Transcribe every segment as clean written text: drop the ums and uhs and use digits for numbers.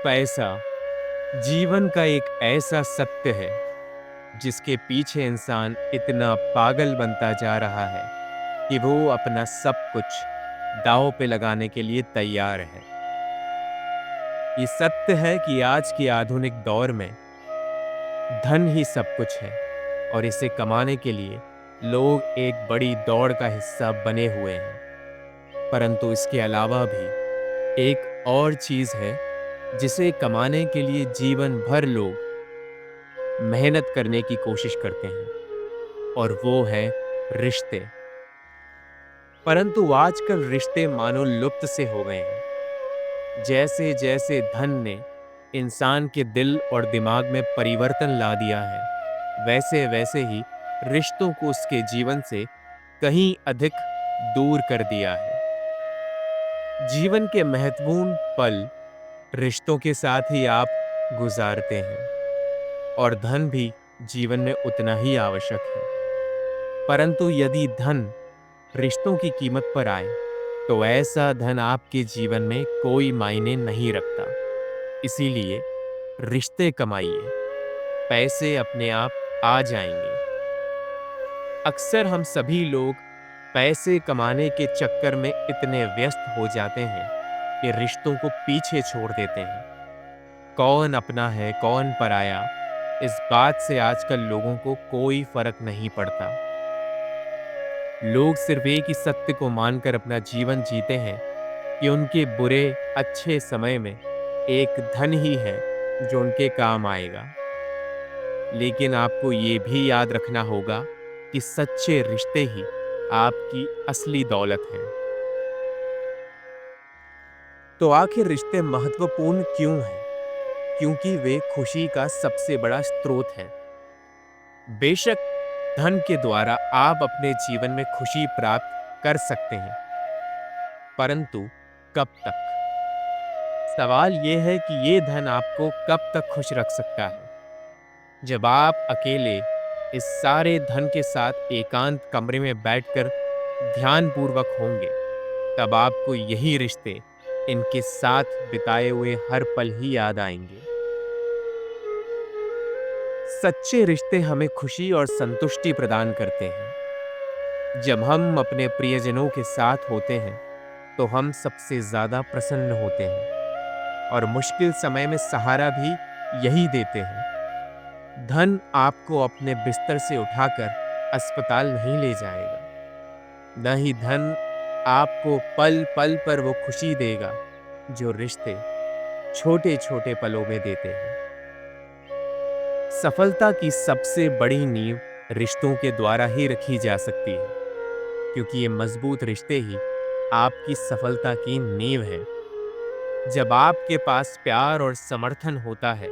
पैसा जीवन का एक ऐसा सत्य है जिसके पीछे इंसान इतना पागल बनता जा रहा है कि वो अपना सब कुछ दांव पे लगाने के लिए तैयार है। ये सत्य है कि आज के आधुनिक दौर में धन ही सब कुछ है और इसे कमाने के लिए लोग एक बड़ी दौड़ का हिस्सा बने हुए हैं। परंतु इसके अलावा भी एक और चीज है जिसे कमाने के लिए जीवन भर लोग मेहनत करने की कोशिश करते हैं, और वो है रिश्ते। परंतु आजकल रिश्ते मानो लुप्त से हो गए हैं। जैसे जैसे धन ने इंसान के दिल और दिमाग में परिवर्तन ला दिया है, वैसे वैसे ही रिश्तों को उसके जीवन से कहीं अधिक दूर कर दिया है। जीवन के महत्वपूर्ण पल रिश्तों के साथ ही आप गुजारते हैं, और धन भी जीवन में उतना ही आवश्यक है। परंतु यदि धन रिश्तों की कीमत पर आए, तो ऐसा धन आपके जीवन में कोई मायने नहीं रखता। इसीलिए रिश्ते कमाइए, पैसे अपने आप आ जाएंगे। अक्सर हम सभी लोग पैसे कमाने के चक्कर में इतने व्यस्त हो जाते हैं कि रिश्तों को पीछे छोड़ देते हैं। कौन अपना है कौन पराया, इस बात से आजकल लोगों को कोई फर्क नहीं पड़ता। लोग सिर्फ एक ही सत्य को मानकर अपना जीवन जीते हैं कि उनके बुरे अच्छे समय में एक धन ही है जो उनके काम आएगा। लेकिन आपको ये भी याद रखना होगा कि सच्चे रिश्ते ही आपकी असली दौलत हैं। तो आखिर रिश्ते महत्वपूर्ण क्यों हैं? क्योंकि वे खुशी का सबसे बड़ा स्रोत हैं। बेशक धन के द्वारा आप अपने जीवन में खुशी प्राप्त कर सकते हैं, परंतु कब तक? सवाल यह है कि ये धन आपको कब तक खुश रख सकता है? जब आप अकेले इस सारे धन के साथ एकांत कमरे में बैठकर ध्यानपूर्वक होंगे, तब आपको यही रिश्ते, इनके साथ बिताए हुए हर पल ही याद आएंगे। सच्चे रिश्ते हमें खुशी और संतुष्टि प्रदान करते हैं। जब हम अपने प्रियजनों के साथ होते हैं, तो हम सबसे ज्यादा प्रसन्न होते हैं, और मुश्किल समय में सहारा भी यही देते हैं। धन आपको अपने बिस्तर से उठाकर अस्पताल नहीं ले जाएगा, न ही धन आपको पल पल पर वो खुशी देगा जो रिश्ते छोटे छोटे पलों में देते हैं। सफलता की सबसे बड़ी नींव रिश्तों के द्वारा ही रखी जा सकती है, क्योंकि ये मजबूत रिश्ते ही आपकी सफलता की नींव है। जब आपके पास प्यार और समर्थन होता है,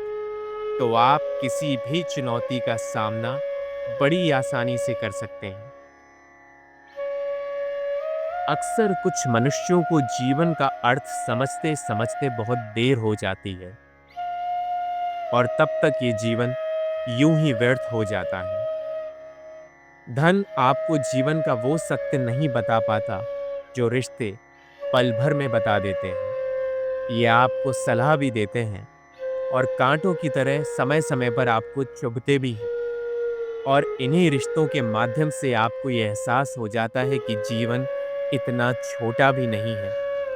तो आप किसी भी चुनौती का सामना बड़ी आसानी से कर सकते हैं। अक्सर कुछ मनुष्यों को जीवन का अर्थ समझते समझते बहुत देर हो जाती है, और तब तक ये जीवन यूं ही व्यर्थ हो जाता है। धन आपको जीवन का वो सत्य नहीं बता पाता जो रिश्ते पल भर में बता देते हैं। ये आपको सलाह भी देते हैं, और कांटों की तरह समय समय पर आपको चुभते भी हैं। और इन्हीं रिश्तों के माध्यम से आपको ये एहसास हो जाता है कि जीवन इतना छोटा भी नहीं है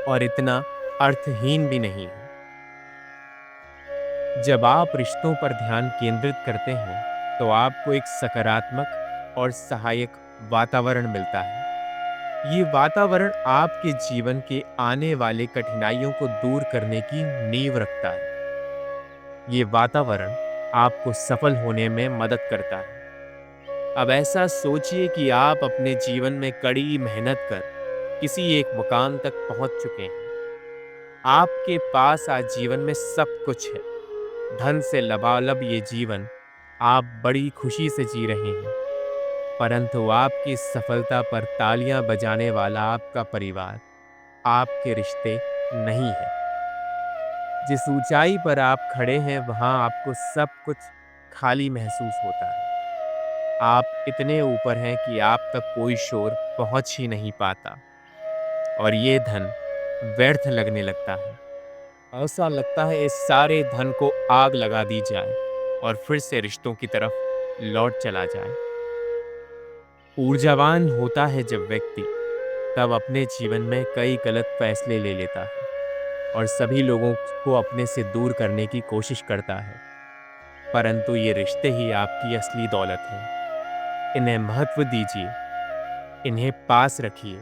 और इतना अर्थहीन भी नहीं है। जब आप रिश्तों पर ध्यान केंद्रित करते हैं, तो आपको एक सकारात्मक और सहायक वातावरण मिलता है। ये वातावरण आपके जीवन के आने वाले कठिनाइयों को दूर करने की नींव रखता है। ये वातावरण आपको सफल होने में मदद करता है। अब ऐसा सोचिए कि आप अपने जीवन में कड़ी मेहनत कर किसी एक मुकाम तक पहुंच चुके हैं। आपके पास आज जीवन में सब कुछ है। धन से लबालब ये जीवन आप बड़ी खुशी से जी रहे हैं, परंतु आपकी इस सफलता पर तालियां बजाने वाला आपका परिवार, आपके रिश्ते नहीं है। जिस ऊंचाई पर आप खड़े हैं, वहां आपको सब कुछ खाली महसूस होता है। आप इतने ऊपर हैं कि आप तक कोई शोर पहुंच ही नहीं पाता, और ये धन व्यर्थ लगने लगता है। ऐसा लगता है इस सारे धन को आग लगा दी जाए और फिर से रिश्तों की तरफ लौट चला जाए। ऊर्जावान होता है जब व्यक्ति तब अपने जीवन में कई गलत फैसले ले लेता है और सभी लोगों को अपने से दूर करने की कोशिश करता है। परंतु ये रिश्ते ही आपकी असली दौलत है। इन्हें महत्व दीजिए, इन्हें पास रखिए।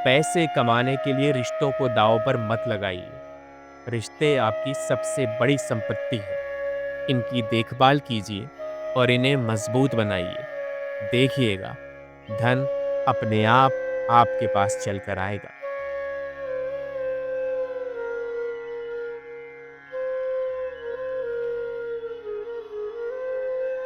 पैसे कमाने के लिए रिश्तों को दांव पर मत लगाइए। रिश्ते आपकी सबसे बड़ी संपत्ति है। इनकी देखभाल कीजिए और इन्हें मजबूत बनाइए। देखिएगा, धन अपने आप आपके पास चल कर आएगा।